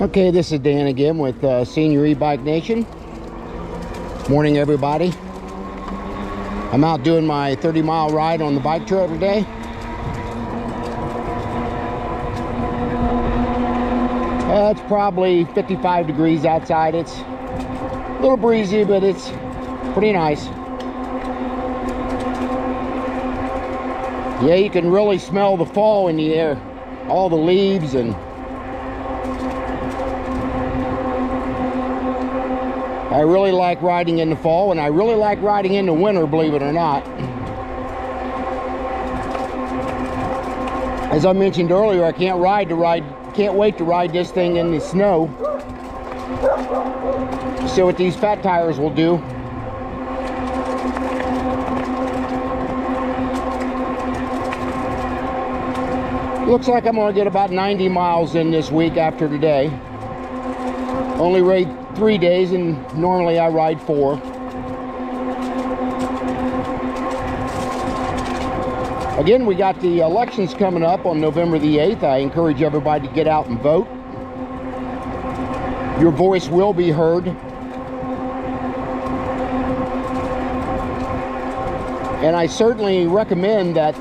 Okay, this is Dan again with Senior E-Bike Nation. Morning, everybody. I'm out doing my 30-mile ride on the bike trail today. It's probably 55 degrees outside. It's a little breezy, but it's pretty nice. Yeah, you can really smell the fall in the air. All the leaves and I really like riding in the fall, and I really like riding in the winter, believe it or not. As I mentioned earlier, I can't wait to ride this thing in the snow. See what these fat tires will do. Looks like I'm gonna get about 90 miles in this week after today. Only ride 3 days, and normally I ride 4. Again, we got the elections coming up on November the 8th. I encourage everybody to get out and vote. Your voice will be heard. And I certainly recommend that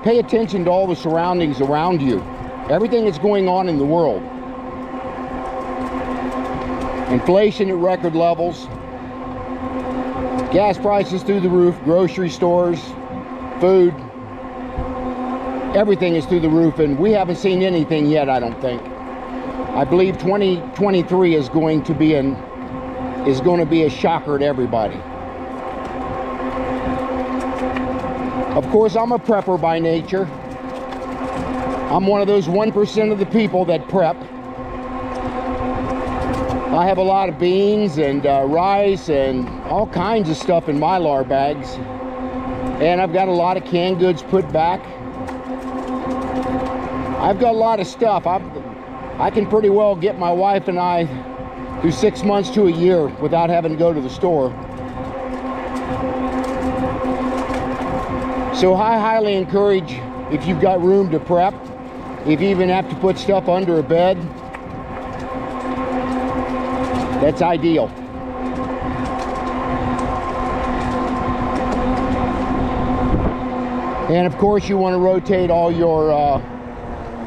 pay attention to all the surroundings around you. Everything that's going on in the world. Inflation at record levels, gas prices through the roof, grocery stores, food, everything is through the roof, and we haven't seen anything yet, I don't think. I believe 2023 is going to be a shocker to everybody. Of course, I'm a prepper by nature. I'm one of those 1% of the people that prep. I have a lot of beans and rice and all kinds of stuff in my Mylar bags. And I've got a lot of canned goods put back. I've got a lot of stuff. I can pretty well get my wife and I through 6 months to a year without having to go to the store. So I highly encourage, if you've got room to prep, if you even have to put stuff under a bed, that's ideal. And of course, you want to rotate all your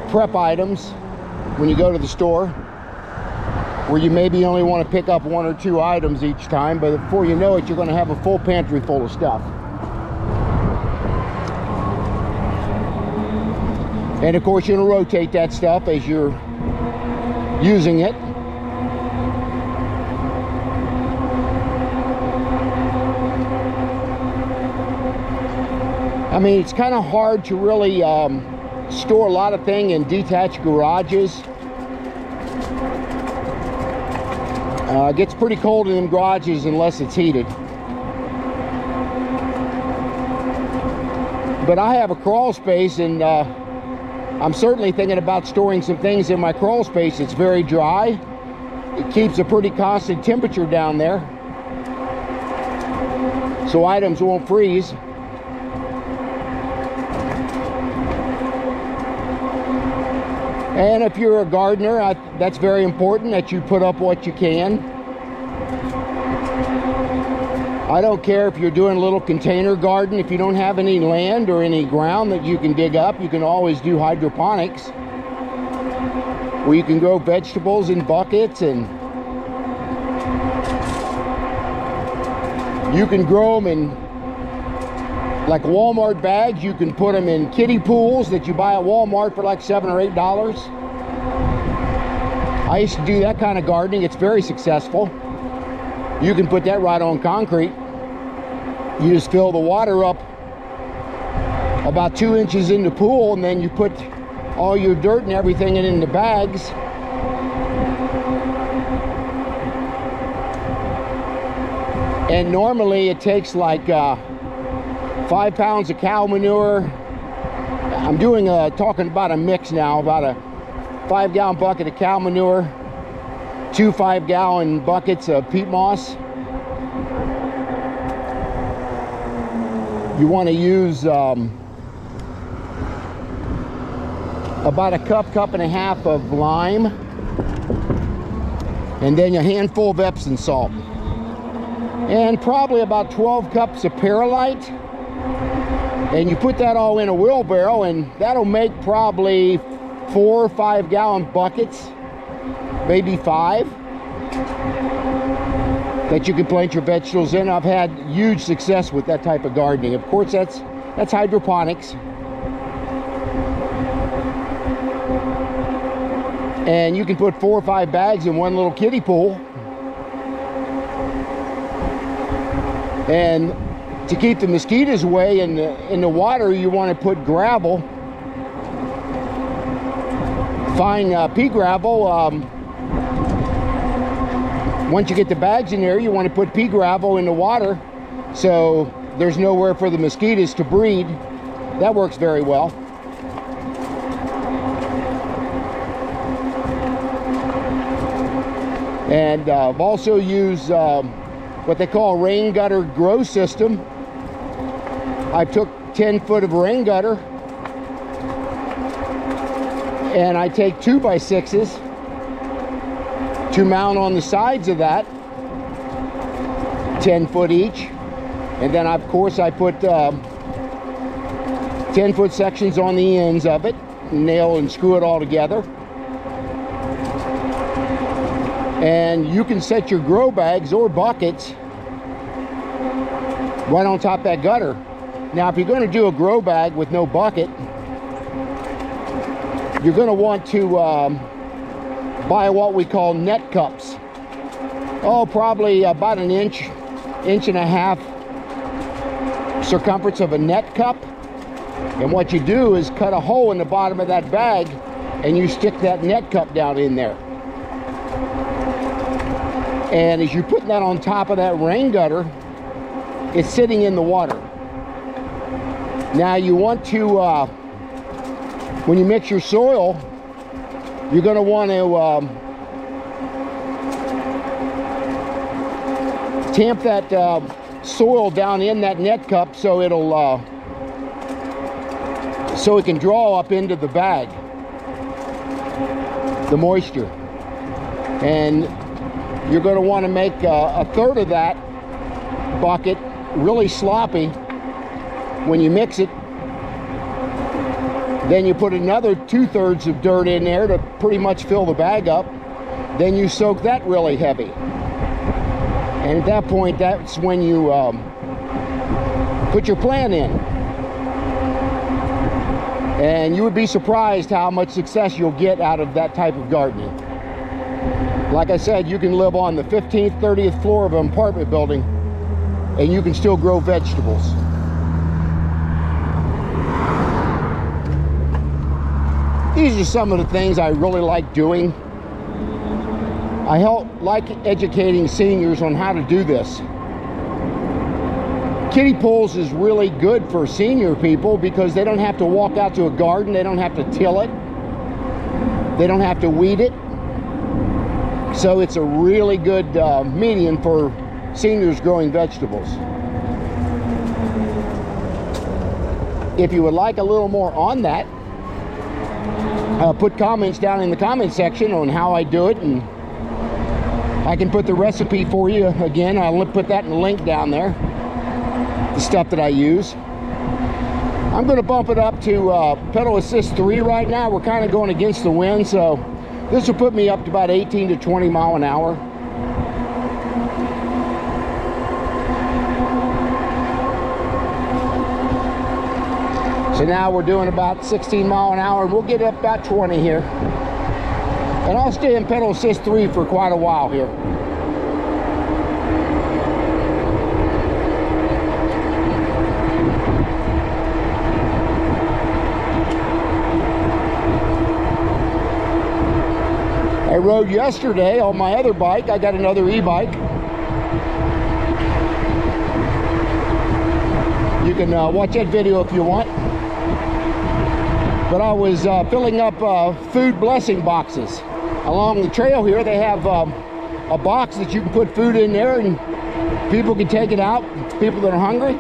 prep items when you go to the store, where you maybe only want to pick up 1 or 2 items each time, but before you know it, you're going to have a full pantry full of stuff. And of course, you're going to rotate that stuff as you're using it. I mean, it's kind of hard to really store a lot of things in detached garages. It gets pretty cold in them garages unless it's heated. But I have a crawl space, and I'm certainly thinking about storing some things in my crawl space. It's very dry. It keeps a pretty constant temperature down there, so items won't freeze. And if you're a gardener, that's very important that you put up what you can. I don't care if you're doing a little container garden. If you don't have any land or any ground that you can dig up, you can always do hydroponics, where you can grow vegetables in buckets, and you can grow them in like Walmart bags. You can put them in kiddie pools that you buy at Walmart for like $7 or $8. I used to do that kind of gardening. It's very successful. You can put that right on concrete. You just fill the water up about 2 inches in the pool, and then you put all your dirt and everything in the bags. And normally it takes like 5 pounds of cow manure. I'm talking about a mix now, about a 5-gallon bucket of cow manure, 2 5-gallon buckets of peat moss. You want to use about a cup and a half of lime. and then a handful of Epsom salt, and probably about 12 cups of perlite. And you put that all in a wheelbarrow, and that'll make probably 4 or 5 gallon buckets, maybe 5, that you can plant your vegetables in. I've had huge success with that type of gardening. Of course, that's hydroponics. And you can put 4 or 5 bags in one little kiddie pool. And to keep the mosquitoes away in the water, you want to put gravel, fine pea gravel. Once you get the bags in there, you want to put pea gravel in the water so there's nowhere for the mosquitoes to breed. That works very well. And I've also used what they call a rain gutter grow system. I took 10 foot of rain gutter, and I take 2x6s to mount on the sides of that, 10 foot each. And then of course I put 10 foot sections on the ends of it, nail and screw it all together. And you can set your grow bags or buckets right on top of that gutter. Now, if you're going to do a grow bag with no bucket, you're going to want to buy what we call net cups. Oh, probably about an inch and a half circumference of a net cup. And what you do is cut a hole in the bottom of that bag, and you stick that net cup down in there. And as you're putting that on top of that rain gutter, it's sitting in the water. Now you want to, when you mix your soil, you're going to want to tamp that soil down in that net cup so it'll, so it can draw up into the bag, the moisture. And you're going to want to make a third of that bucket really sloppy when you mix it. Then you put another 2/3 of dirt in there to pretty much fill the bag up. Then you soak that really heavy. And at that point, that's when you put your plant in. And you would be surprised how much success you'll get out of that type of gardening. Like I said, you can live on the 15th, 30th floor of an apartment building, and you can still grow vegetables. These are some of the things I really like doing. I like educating seniors on how to do this. Kiddie pools is really good for senior people because they don't have to walk out to a garden, they don't have to till it, they don't have to weed it. So it's a really good medium for seniors growing vegetables. If you would like a little more on that, put comments down in the comment section on how I do it, and I can put the recipe for you again. I'll put that in the link down there, the stuff that I use. I'm going to bump it up to pedal assist 3 right now. We're kind of going against the wind, so this will put me up to about 18 to 20 mile an hour. So now we're doing about 16 mile an hour, and we'll get up about 20 here. And I'll stay in pedal assist 3 for quite a while here. I rode yesterday on my other bike. I got another e-bike. You can watch that video if you want. But I was filling up food blessing boxes. Along the trail here, they have a box that you can put food in there, and people can take it out, people that are hungry.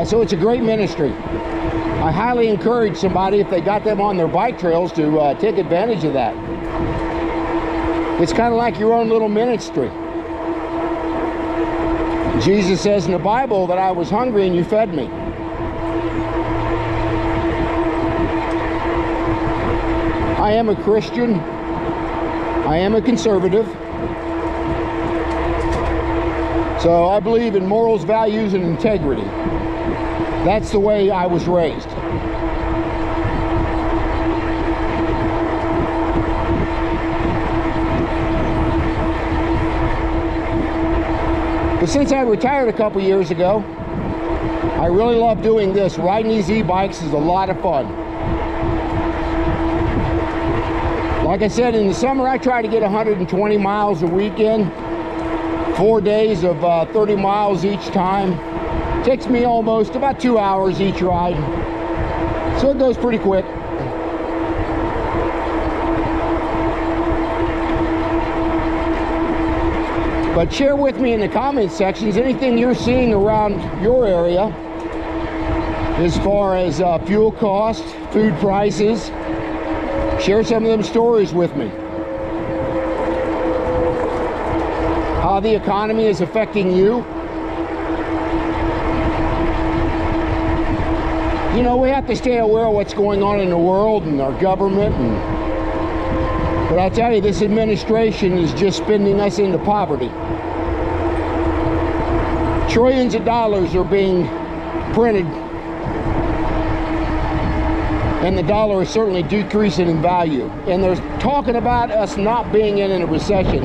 So it's a great ministry. I highly encourage somebody, if they got them on their bike trails, to take advantage of that. It's kind of like your own little ministry. Jesus says in the Bible that I was hungry and you fed me. I am a Christian. I am a conservative. So I believe in morals, values, and integrity. That's the way I was raised. But since I retired a couple years ago, I really love doing this. Riding these e-bikes is a lot of fun. Like I said, in the summer I try to get 120 miles a weekend, 4 days of 30 miles each time. Takes me almost about 2 hours each ride, so it goes pretty quick. But share with me in the comment sections anything you're seeing around your area as far as fuel costs, food prices. Share some of them stories with me. How the economy is affecting you. You know, we have to stay aware of what's going on in the world and our government. But I'll tell you, this administration is just spending us into poverty. Trillions of dollars are being printed, and the dollar is certainly decreasing in value. And they're talking about us not being in a recession.